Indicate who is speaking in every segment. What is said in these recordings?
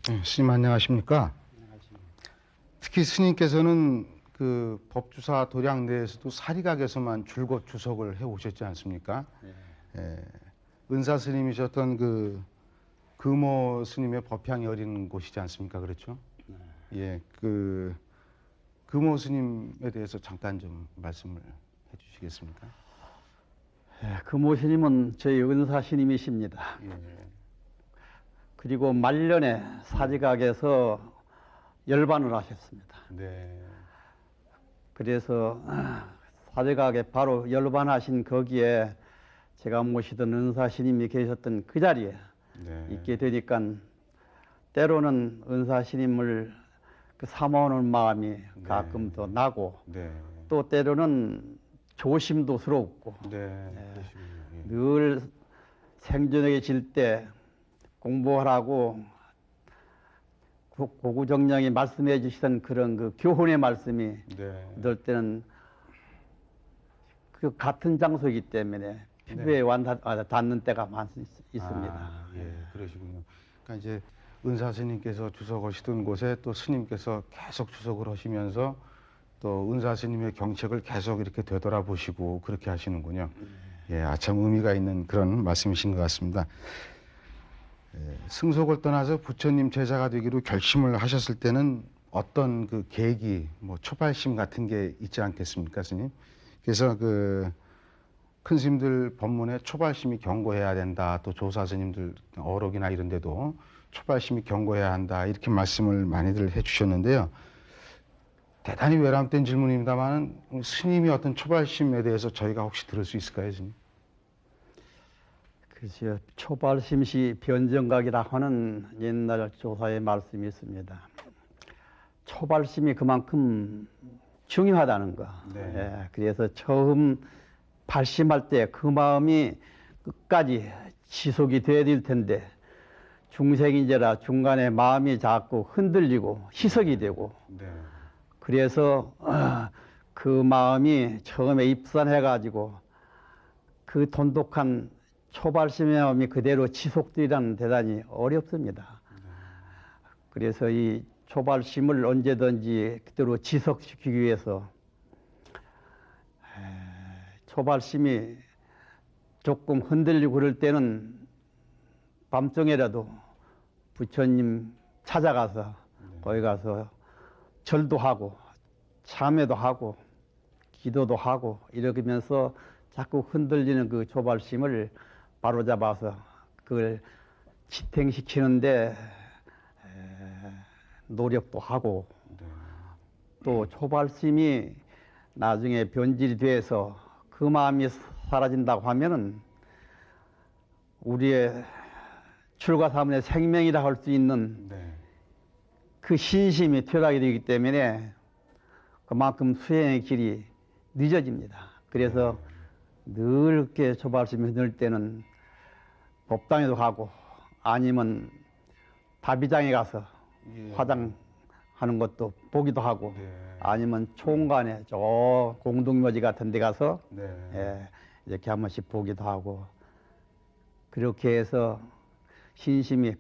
Speaker 1: 네, 스님 안녕하십니까? 특히 스님께서는 그 법주사 도량 내에서도 사리각에서만 줄곧 주석을 해 오셨지 않습니까? 예, 은사 스님이셨던 그 금호 스님의 법향이 어린 곳이지 않습니까? 그렇죠? 예, 그 금호 스님에 대해서 잠깐 좀 말씀을 해주시겠습니까?
Speaker 2: 금호 스님은 저희 은사 스님이십니다.
Speaker 1: 예,
Speaker 2: 그리고 말년에 사지각에서 열반을 하셨습니다.
Speaker 1: 네,
Speaker 2: 그래서 사지각에 바로 열반하신 거기에 제가 모시던 은사 스님이 계셨던 그 자리에
Speaker 1: 네,
Speaker 2: 있게 되니까 때로는 은사 스님을 사모하는 마음이 가끔 더 나고
Speaker 1: 네,
Speaker 2: 또 때로는 조심도스럽고
Speaker 1: 네, 그러시군요. 예.
Speaker 2: 늘 생존하게 질 때 공부하라고 고구정령이 말씀해 주시던 그런 그 교훈의 말씀이
Speaker 1: 네.
Speaker 2: 어떨 때는 그 같은 장소이기 때문에 피부에 닿는 때가 있습니다.
Speaker 1: 아, 예, 그러시군요. 그러니까 이제 은사 스님께서 주석하시던 곳에 또 스님께서 계속 주석을 하시면서 또 은사 스님의 경책을 계속 이렇게 되돌아보시고 그렇게 하시는군요. 예, 아참 의미가 있는 그런 말씀이신 것 같습니다. 예, 승속을 떠나서 부처님 제자가 되기로 결심을 하셨을 때는 어떤 그 계기, 뭐 초발심 같은 게 있지 않겠습니까, 스님? 그래서 그 큰 스님들 법문에 초발심이 경고해야 된다. 또 조사 스님들 어록이나 이런 데도 초발심이 경고해야 한다. 이렇게 말씀을 많이들 해주셨는데요. 대단히 외람된 질문입니다만 스님이 어떤 초발심에 대해서 저희가 혹시 들을 수 있을까요, 스님?
Speaker 2: 그렇죠. 초발심시 변정각이라 하는 옛날 조사의 말씀이 있습니다. 초발심이 그만큼 중요하다는 거.
Speaker 1: 네.
Speaker 2: 예, 그래서 처음 발심할 때 그 마음이 끝까지 지속이 돼야 될 텐데 중생인지라 중간에 마음이 자꾸 흔들리고 희석이 되고
Speaker 1: 네.
Speaker 2: 그래서 그 마음이 처음에 입산해가지고 그 돈독한 초발심의 마음이 그대로 지속되기란 대단히 어렵습니다. 그래서 이 초발심을 언제든지 그대로 지속시키기 위해서 초발심이 조금 흔들리고 그럴 때는 밤중에라도 부처님 찾아가서 거기 가서 절도 하고 참회도 하고 기도도 하고 이러면서 자꾸 흔들리는 그 초발심을 바로잡아서 그걸 지탱시키는데 노력도 하고 또 초발심이 나중에 변질이 돼서 그 마음이 사라진다고 하면은 우리의 출가사문의 생명이라 할 수 있는
Speaker 1: 네.
Speaker 2: 그 신심이 퇴락이 되기 때문에 그만큼 수행의 길이 늦어집니다. 그래서 늘 이렇게 초발심이 흔들 때는 법당에도 가고 아니면 다비장에 가서
Speaker 1: 예.
Speaker 2: 화장하는 것도 보기도 하고
Speaker 1: 네.
Speaker 2: 아니면 총관에 저 공동묘지 같은 데 가서
Speaker 1: 네.
Speaker 2: 예, 이렇게 한 번씩 보기도 하고 그렇게 해서 신심이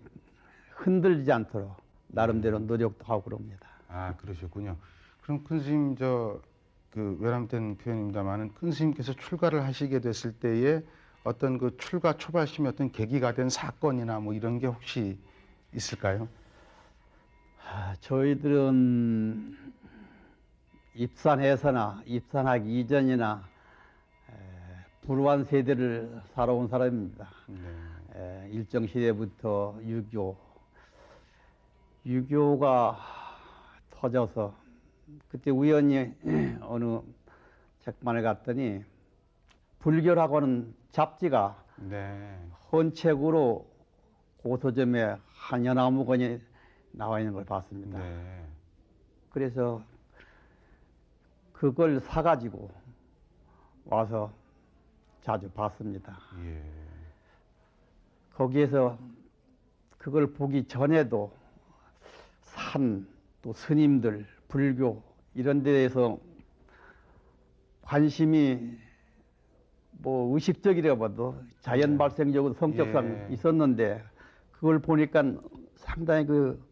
Speaker 2: 흔들리지 않도록 나름대로 노력도 하고 그럽니다.
Speaker 1: 아, 그러셨군요. 그럼 큰 스님 그 외람된 표현입니다만은 큰 스님께서 출가를 하시게 됐을 때에 어떤 그 출가 초발심이 어떤 계기가 된 사건이나 뭐 이런 게 혹시 있을까요?
Speaker 2: 저희들은 입산해서나 입산하기 이전이나 불우한 세대를 살아온 사람입니다.
Speaker 1: 네.
Speaker 2: 일정 시대부터 유교가 터져서 그때 우연히 어느 책방에 갔더니 불교라고 는 잡지가
Speaker 1: 네.
Speaker 2: 헌책으로 고서점에 한여나무건이 나와 있는 걸 봤습니다.
Speaker 1: 네.
Speaker 2: 그래서 그걸 사가지고 와서 자주 봤습니다.
Speaker 1: 예.
Speaker 2: 거기에서 그걸 보기 전에도 또 스님들, 불교 이런 데에서 관심이 뭐 의식적이라 봐도 자연 발생적으로 성격상
Speaker 1: 예.
Speaker 2: 있었는데 그걸 보니까 상당히 그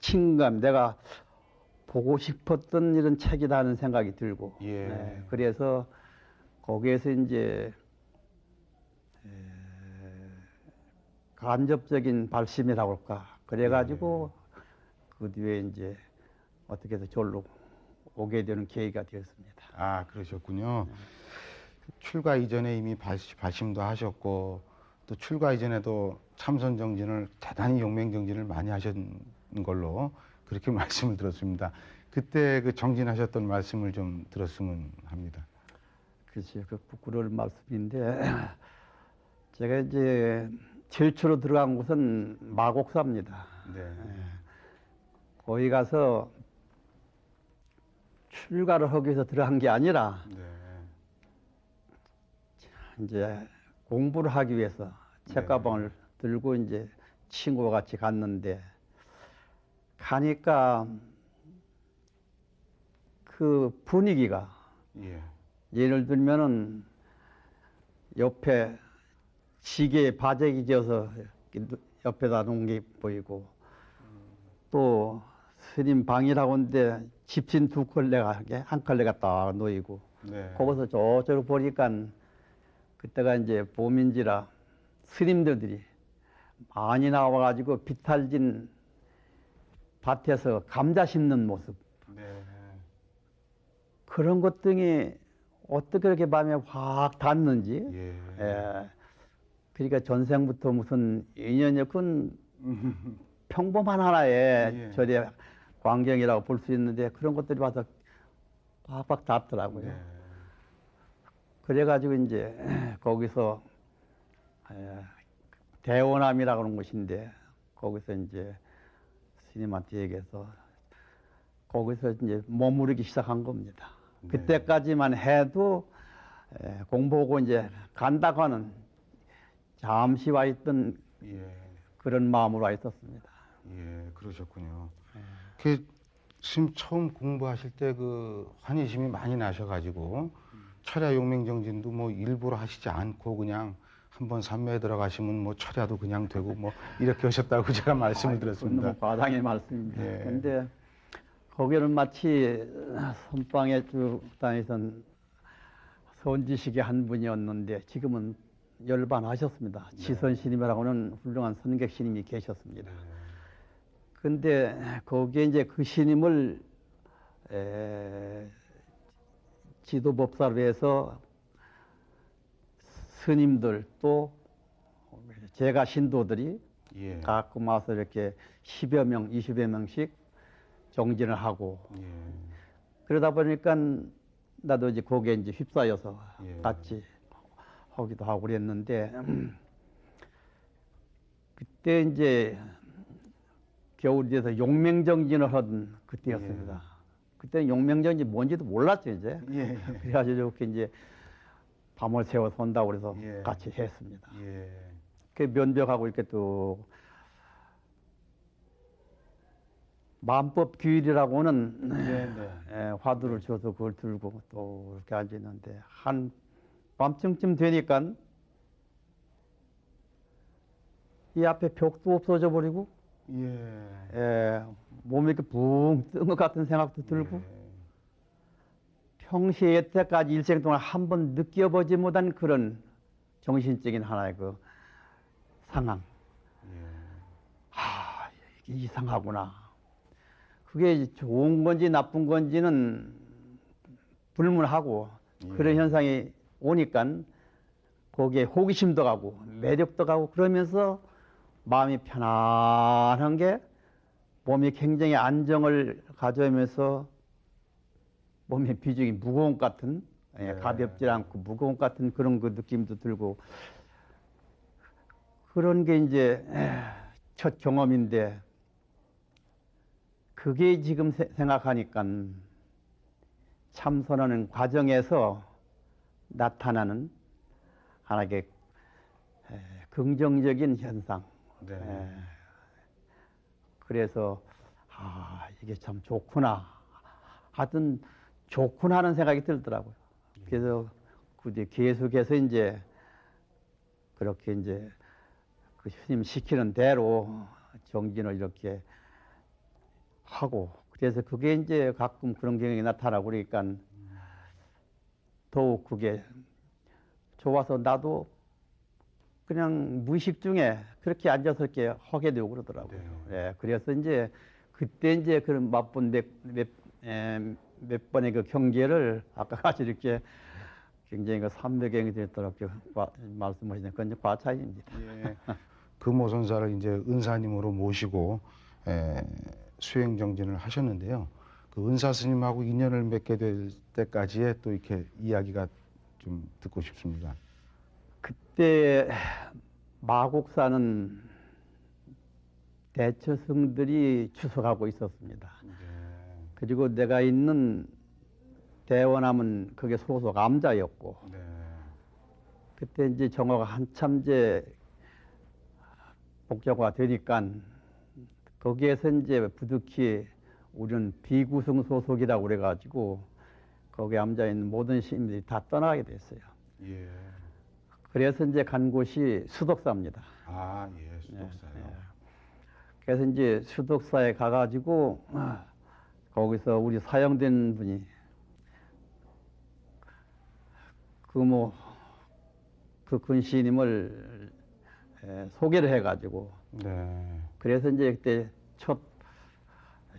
Speaker 2: 친감, 내가 보고 싶었던 이런 책이다 하는 생각이 들고,
Speaker 1: 예.
Speaker 2: 그래서 거기에서 이제 간접적인 발심이라고 할까. 그래가지고 그 뒤에 이제 어떻게 해서 절로 오게 되는 계기가 되었습니다.
Speaker 1: 아, 그러셨군요. 출가 이전에 이미 발심도 하셨고, 또 출가 이전에도 참선 정진을 대단히 용맹 정진을 많이 하신 걸로 그렇게 말씀을 들었습니다. 그때 그 정진하셨던 말씀을 좀 들었으면 합니다.
Speaker 2: 글쎄요, 그 부끄러울 말씀인데, 제가 이제 제일初로 들어간 곳은 마곡사입니다.
Speaker 1: 네.
Speaker 2: 거기 가서 출가를 하기 위해서 들어간 게 아니라,
Speaker 1: 네.
Speaker 2: 이제 공부를 하기 위해서 책가방을 들고 이제 친구와 같이 갔는데, 가니까 그 분위기가,
Speaker 1: 예.
Speaker 2: 예를 들면은 옆에 시계에 바재기 지어서 옆에다 놓은 게 보이고, 또 스님 방이라고 하는데 집신 2컬레가 한 컬레가 딱 놓이고,
Speaker 1: 네.
Speaker 2: 거기서 저쪽으로 보니까 그때가 이제 봄인지라 스님들이 많이 나와가지고 비탈진 밭에서 감자 심는 모습,
Speaker 1: 네.
Speaker 2: 그런 것 등이 어떻게 그렇게 마음에 확 닿는지.
Speaker 1: 예.
Speaker 2: 예. 그러니까 전생부터 무슨 인연이었건 평범한 하나의
Speaker 1: 예.
Speaker 2: 절의 광경이라고 볼 수 있는데, 그런 것들이 와서 팍팍 닿더라고요.
Speaker 1: 네.
Speaker 2: 그래가지고 이제 거기서 대원암이라고 하는 곳인데, 거기서 이제 스님한테 얘기해서 거기서 이제 머무르기 시작한 겁니다.
Speaker 1: 네.
Speaker 2: 그때까지만 해도 공부하고 이제 간다고 하는 잠시 와 있던
Speaker 1: 예.
Speaker 2: 그런 마음으로 와 있었습니다.
Speaker 1: 예, 그러셨군요. 그 스님 처음 공부하실 때 그 환희심이 많이 나셔가지고 철야 용맹정진도 뭐 일부러 하시지 않고 그냥 한번 산매에 들어가시면 뭐 철야도 그냥 되고 뭐 이렇게 하셨다고 제가 말씀을 들었습니다.
Speaker 2: 너무 과장의 말씀입니다.
Speaker 1: 예.
Speaker 2: 그런데 거기는 마치 선방에 쭉 다니던 선지식의 한 분이었는데, 지금은 열반하셨습니다. 지선 스님이라고 하는 훌륭한 선객 스님이 계셨습니다. 근데 거기에 이제 그 스님을 지도법사로 해서 스님들 또 제가 신도들이
Speaker 1: 예.
Speaker 2: 가끔 와서 이렇게 10여 명, 20여 명씩 정진을 하고,
Speaker 1: 예.
Speaker 2: 그러다 보니까 나도 이제 거기에 이제 휩싸여서
Speaker 1: 예.
Speaker 2: 같이 하기도 하고 그랬는데, 그때 이제 겨울이 돼서 용맹정진을 하던 그때였습니다. 그때 용맹정진이 뭔지도 몰랐죠, 이제.
Speaker 1: 예.
Speaker 2: 그래가지고 이렇게 이제 밤을 새워서 온다고 그래서
Speaker 1: 예.
Speaker 2: 같이 했습니다.
Speaker 1: 예.
Speaker 2: 그 면벽하고 이렇게 또 만법 규율이라고 하는 화두를 줘서 그걸 들고 또 이렇게 앉아 있는데, 한 밤쯤 되니까 이 앞에 벽도 없어져 버리고, 몸이 이렇게 붕 뜬 것 같은 생각도 들고, 평시에 여태까지 일생 동안 한 번 느껴보지 못한 그런 정신적인 하나의 그 상황. 이게 이상하구나. 그게 좋은 건지 나쁜 건지는 불문하고, 그런 현상이 오니까 거기에 호기심도 가고 매력도 가고, 그러면서 마음이 편안한 게 몸이 굉장히 안정을 가져오면서 몸의 비중이 무거운 것 같은, 가볍지 않고 무거운 것 같은 그런 그 느낌도 들고, 그런 게 이제 첫 경험인데, 그게 지금 생각하니까 참선하는 과정에서 나타나는 하나의 긍정적인 현상. 그래서 이게 참 좋구나. 하여튼 좋구나 하는 생각이 들더라고요. 그래서 계속해서 이제 그렇게 이제 그 스님 시키는 대로 정진을 이렇게 하고 그래서 그게 이제 가끔 그런 경향이 나타나고 그러니까 더욱 그게 좋아서 나도 그냥 무의식 중에 그렇게 앉아서 이렇게 하게 되고 그러더라고요.
Speaker 1: 네.
Speaker 2: 예, 그래서 이제 그때 이제 그런 맛본 몇 번의 그 경계를 아까 같이 이렇게 굉장히 그 삼매경이 됐더라고 말씀하시는 그건 이제 과차입니다.
Speaker 1: 예. 금호 선사를 이제 은사님으로 모시고 수행 정진을 하셨는데요. 그 은사 스님하고 인연을 맺게 될 때까지의 또 이렇게 이야기가 좀 듣고 싶습니다.
Speaker 2: 그때 마곡사는 대처승들이 추석하고 있었습니다.
Speaker 1: 네.
Speaker 2: 그리고 내가 있는 대원함은 그게 소속 암자였고
Speaker 1: 네.
Speaker 2: 그때 이제 정화가 한참 이제 복잡화 되니까 거기에서 이제 부득이 우리는 비구성 소속이라고 그래가지고 거기에 앉아 있는 모든 시민들이 다 떠나게 됐어요.
Speaker 1: 예.
Speaker 2: 그래서 이제 간 곳이 수덕사입니다.
Speaker 1: 아, 예, 수덕사요.
Speaker 2: 예. 그래서 이제 수덕사에 가가지고 거기서 우리 사형된 분이 그 근시님을 소개를 해가지고
Speaker 1: 네.
Speaker 2: 그래서 이제 그때 첫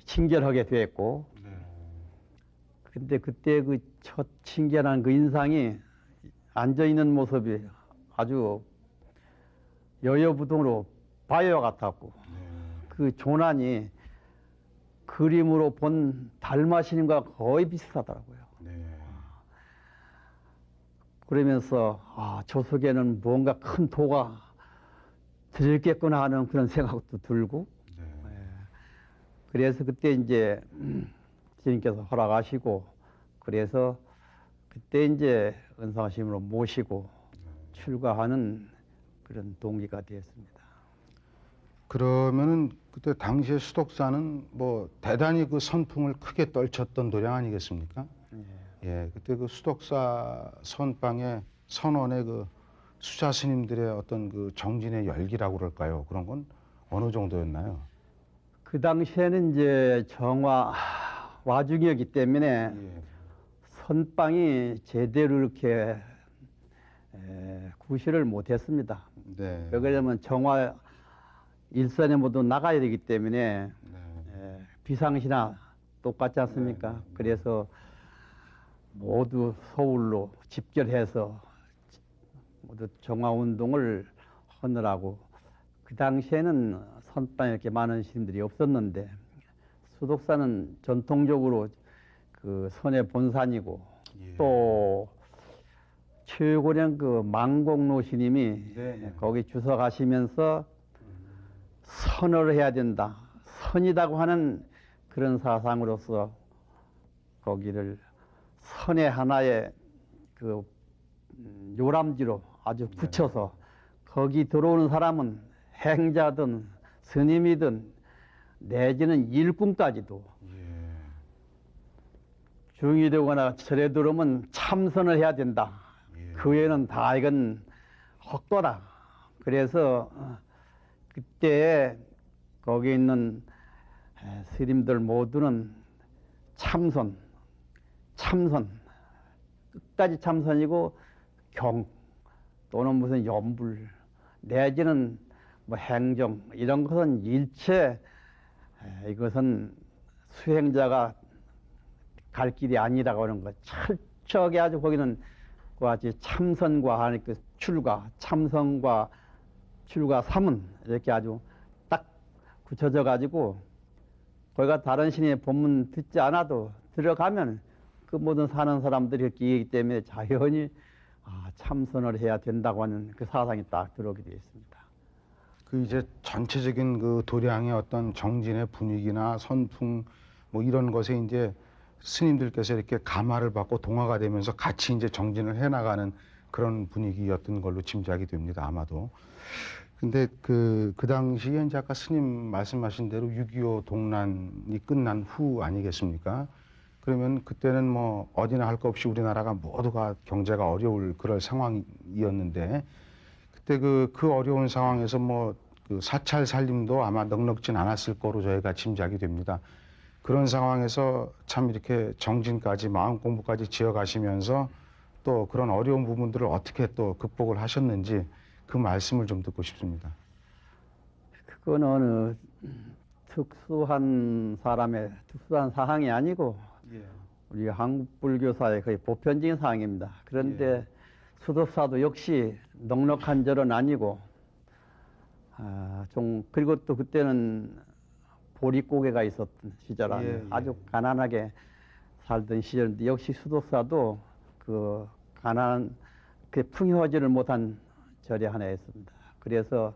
Speaker 2: 친결하게 됐고
Speaker 1: 네.
Speaker 2: 근데 그때 그 첫 친결한 그 인상이 앉아 있는 모습이 아주 여여부동으로 바위와 같았고
Speaker 1: 네.
Speaker 2: 그 조난이 그림으로 본 달마신님과 거의 비슷하더라고요.
Speaker 1: 네.
Speaker 2: 그러면서 저 속에는 뭔가 큰 도가 들겠구나 하는 그런 생각도 들고
Speaker 1: 네.
Speaker 2: 그래서 그때 이제 주님께서 허락하시고 그래서 그때 이제 은사심으로 모시고 출가하는 그런 동기가 되었습니다.
Speaker 1: 그러면은 그때 당시에 수덕사는 뭐 대단히 그 선풍을 크게 떨쳤던 도량 아니겠습니까? 예, 그때 그 수덕사 선방의 선원의 그 수자 스님들의 어떤 그 정진의 열기라고 그럴까요? 그런 건 어느 정도였나요?
Speaker 2: 그 당시에는 이제 정화 와중이었기 때문에
Speaker 1: 예.
Speaker 2: 선방이 제대로 이렇게 구실을 못했습니다.
Speaker 1: 네.
Speaker 2: 왜 그러냐면 정화 일선에 모두 나가야 되기 때문에
Speaker 1: 네.
Speaker 2: 비상시나 똑같지 않습니까?
Speaker 1: 네.
Speaker 2: 그래서 모두 서울로 집결해서 모두 정화 운동을 하느라고 그 당시에는 선방에 이렇게 많은 시민들이 없었는데 수덕사는 전통적으로 그 선의 본산이고
Speaker 1: 예.
Speaker 2: 또 최고령 그 망곡로 스님이
Speaker 1: 네.
Speaker 2: 거기 주석하시면서 선을 해야 된다. 선이라고 하는 그런 사상으로서 거기를 선의 하나의 그 요람지로 아주 붙여서 거기 들어오는 사람은 행자든 스님이든 내지는 일꾼까지도
Speaker 1: 예.
Speaker 2: 중이 되거나 절에 들어오면 참선을 해야 된다.
Speaker 1: 예.
Speaker 2: 그 외에는 다 이건 헛도다. 그래서 그때 거기 있는 스님들 모두는 참선, 끝까지 참선이고 경 또는 무슨 연불 내지는 뭐 행정 이런 것은 일체 이것은 수행자가 갈 길이 아니라고 하는 것 철저하게 아주 거기는 그같이 참선과 하는 그 출가, 참선과 출가 삼은 이렇게 아주 딱 굳혀져 가지고 거기가 다른 신의 법문 듣지 않아도 들어가면 그 모든 사는 사람들이 그렇기 때문에 자연히 참선을 해야 된다고 하는 그 사상이 딱 들어오게 되어 있습니다.
Speaker 1: 그 이제 전체적인 그 도량의 어떤 정진의 분위기나 선풍 뭐 이런 것에 이제 스님들께서 이렇게 감화를 받고 동화가 되면서 같이 이제 정진을 해 나가는 그런 분위기였던 걸로 짐작이 됩니다. 아마도. 근데 그 당시에 이제 아까 스님 말씀하신 대로 6.25 동란이 끝난 후 아니겠습니까? 그러면 그때는 뭐 어디나 할 것 없이 우리나라가 모두가 경제가 어려울 그럴 상황이었는데 그때 그 어려운 상황에서 뭐 그 사찰 살림도 아마 넉넉진 않았을 거로 저희가 짐작이 됩니다. 그런 상황에서 참 이렇게 정진까지 마음 공부까지 지어가시면서 또 그런 어려운 부분들을 어떻게 또 극복을 하셨는지 그 말씀을 좀 듣고 싶습니다.
Speaker 2: 그건 어느 특수한 사람의 특수한 사항이 아니고
Speaker 1: 예.
Speaker 2: 우리 한국 불교사의 거의 보편적인 사항입니다. 그런데 수도사도 역시 넉넉한 절은 아니고 좀 그리고 또 그때는 보릿고개가 있었던 시절 아니에요. 아주 가난하게 살던 시절인데 역시 수도사도 그 가난 그 풍요하지를 못한 절이 하나 있습니다. 그래서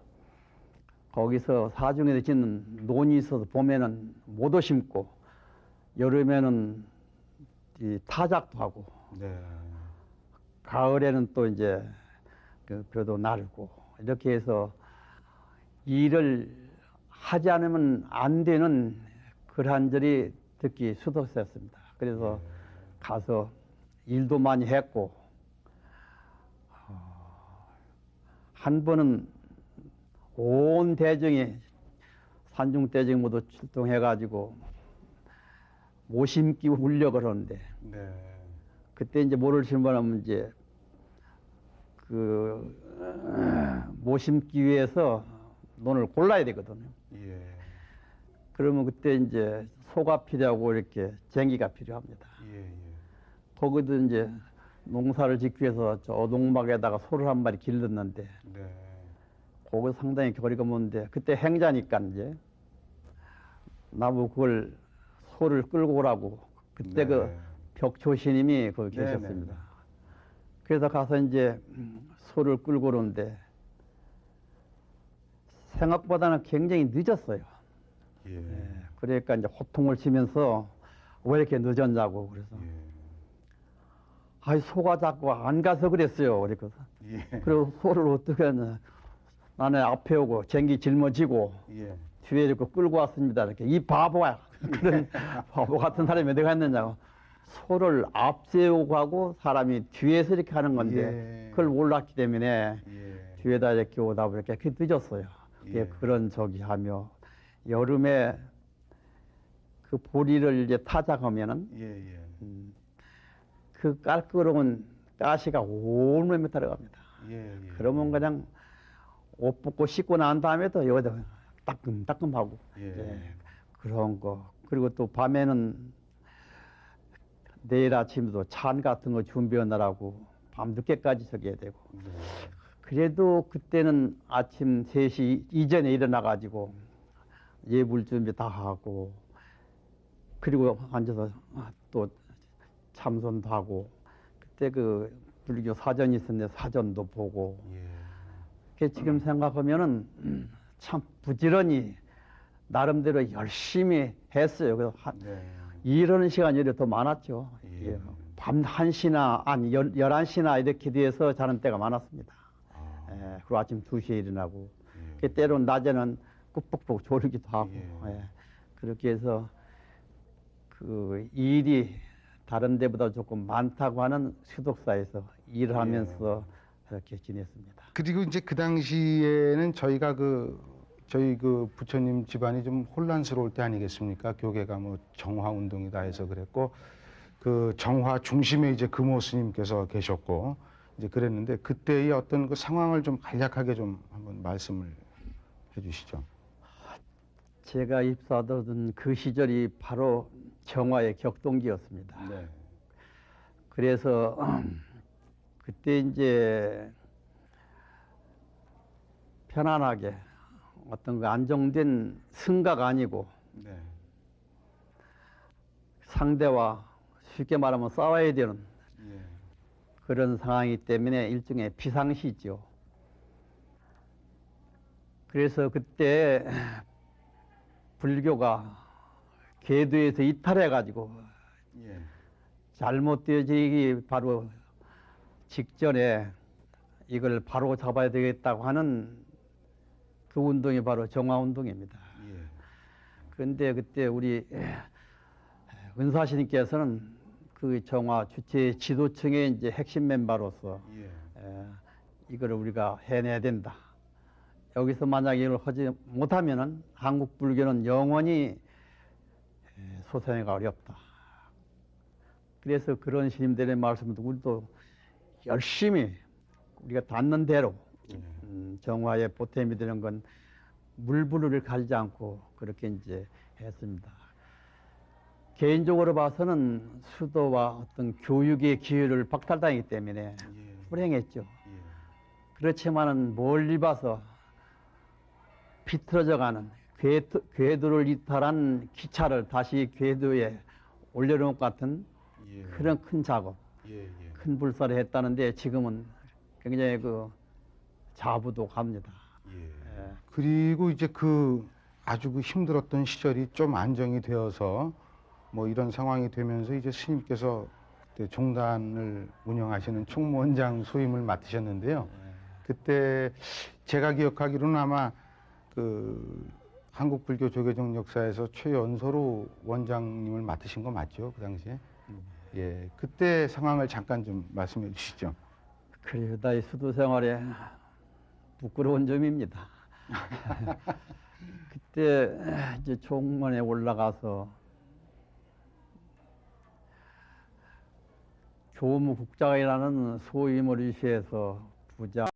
Speaker 2: 거기서 사중에서 짓는 논이 있어서 봄에는 모도 심고 여름에는 이 타작도 하고
Speaker 1: 네.
Speaker 2: 가을에는 또 이제 그 벼도 나르고 이렇게 해서 일을 하지 않으면 안 되는 그러한 절이 특히 수도사였습니다. 그래서 가서 일도 많이 했고 한 번은 온 대정이 산중대정 모두 출동해가지고 모심기 울려고 그러는데
Speaker 1: 네.
Speaker 2: 그때 이제 모를 신문하면 이제 그 모심기 위해서 논을 골라야 되거든요.
Speaker 1: 예.
Speaker 2: 그러면 그때 이제 소가 필요하고 이렇게 쟁기가 필요합니다.
Speaker 1: 예. 예.
Speaker 2: 거기도 이제 농사를 짓기 위해서 저 농막에다가 소를 한 마리 길렀는데
Speaker 1: 네.
Speaker 2: 거기 상당히 거리가 먼데 그때 행자니까 이제 나보고 그걸 소를 끌고 오라고 그때 그 벽초 스님이 거기
Speaker 1: 네,
Speaker 2: 계셨습니다.
Speaker 1: 네.
Speaker 2: 그래서 가서 이제 소를 끌고 오는데 생각보다는 굉장히 늦었어요.
Speaker 1: 예.
Speaker 2: 그러니까 이제 호통을 치면서 왜 이렇게 늦었냐고 그래서
Speaker 1: 예.
Speaker 2: 아이 소가 자꾸 안 가서 그랬어요. 그래서
Speaker 1: 예.
Speaker 2: 그리고 소를 어떻게 하냐 나는 앞에 오고 쟁기 짊어지고
Speaker 1: 예.
Speaker 2: 뒤에 이렇게 끌고 왔습니다. 이렇게 이 바보야 그런 바보 같은 사람이 내가 했느냐고 소를 앞세우고 하고 사람이 뒤에서 이렇게 하는 건데
Speaker 1: 예.
Speaker 2: 그걸 몰랐기 때문에
Speaker 1: 예.
Speaker 2: 뒤에다 이렇게 오다 보니까 그게 늦었어요.
Speaker 1: 예.
Speaker 2: 그런 적이 하며 여름에 그 보리를 이제 타작하면은
Speaker 1: 예. 예.
Speaker 2: 그 깔끄러운 가시가 온몸에 들어갑니다.
Speaker 1: 예. 예.
Speaker 2: 그러면 그냥 옷 벗고 씻고 난 다음에도 여기다 따끔따끔하고
Speaker 1: 예.
Speaker 2: 그런 거 그리고 또 밤에는 내일 아침에도 찬 같은 거 준비하느라고 밤 늦게까지 저기 해야 되고
Speaker 1: 네.
Speaker 2: 그래도 그때는 아침 3시 이전에 일어나 가지고 예불 준비 다 하고 그리고 앉아서 또 참선도 하고 그때 그 불교 사전이 있었는데 사전도 보고
Speaker 1: 예.
Speaker 2: 그게 지금 생각하면은 참 부지런히 나름대로 열심히 했어요. 그래서
Speaker 1: 네.
Speaker 2: 이러는 시간이 오히려 더 많았죠.
Speaker 1: 예.
Speaker 2: 예. 밤 1시나 아니 11시나 이렇게 돼서 자는 때가 많았습니다.
Speaker 1: 아.
Speaker 2: 예. 그리고 아침 2시에 일어나고
Speaker 1: 예.
Speaker 2: 그 때로는 낮에는 꾹꾹꾹 졸기도 하고
Speaker 1: 예.
Speaker 2: 예. 그렇게 해서 그 일이 다른 데보다 조금 많다고 하는 수독사에서 일을 하면서 이렇게 지냈습니다.
Speaker 1: 그리고 이제 그 당시에는 저희가 저희 그 부처님 집안이 좀 혼란스러울 때 아니겠습니까? 교계가 뭐 정화 운동이다 해서 그랬고 그 정화 중심에 이제 금호 스님께서 계셨고 이제 그랬는데 그때의 어떤 그 상황을 좀 간략하게 좀 한번 말씀을 해주시죠.
Speaker 2: 제가 입사하던 그 시절이 바로 정화의 격동기였습니다.
Speaker 1: 네.
Speaker 2: 그래서 그때 이제 편안하게 어떤 그 안정된 승가가 아니고
Speaker 1: 네.
Speaker 2: 상대와 쉽게 말하면 싸워야 되는
Speaker 1: 예.
Speaker 2: 그런 상황이기 때문에 일종의 비상시죠. 그래서 그때 불교가 궤도에서 이탈해가지고
Speaker 1: 예.
Speaker 2: 잘못되어지기 바로 직전에 이걸 바로 잡아야 되겠다고 하는 그 운동이 바로 정화운동입니다.
Speaker 1: 예.
Speaker 2: 그런데 그때 우리 은사스님께서는 그 정화 주체 지도층의 이제 핵심 멤버로서
Speaker 1: 예.
Speaker 2: 이걸 우리가 해내야 된다. 여기서 만약 이걸 하지 못하면은 한국 불교는 영원히 소생하기가 어렵다. 그래서 그런 스님들의 말씀도 우리도 열심히 우리가 닿는 대로 정화의 보탬이 되는 건 물부를 가리지 않고 그렇게 이제 했습니다. 개인적으로 봐서는 수도와 어떤 교육의 기회를 박탈당했기 때문에
Speaker 1: 예.
Speaker 2: 불행했죠.
Speaker 1: 예.
Speaker 2: 그렇지만은 멀리 봐서 비틀어져가는 궤도를 이탈한 기차를 다시 궤도에 올려놓은 것 같은
Speaker 1: 예.
Speaker 2: 그런 큰 작업,
Speaker 1: 예. 예.
Speaker 2: 큰 불사를 했다는데 지금은 굉장히 그 자부도 갑니다.
Speaker 1: 예.
Speaker 2: 예.
Speaker 1: 그리고 이제 그 아주 그 힘들었던 시절이 좀 안정이 되어서 뭐 이런 상황이 되면서 이제 스님께서 그때 종단을 운영하시는 총무원장 소임을 맡으셨는데요. 그때 제가 기억하기로는 아마 그 한국불교 조계종 역사에서 최연소로 원장님을 맡으신 거 맞죠? 그 당시에? 예. 그때 상황을 잠깐 좀 말씀해 주시죠.
Speaker 2: 그러다 이 수도 생활에 부끄러운 점입니다. 그때 이제 총무원에 올라가서 교무국장이라는 소임을 위시해서 부장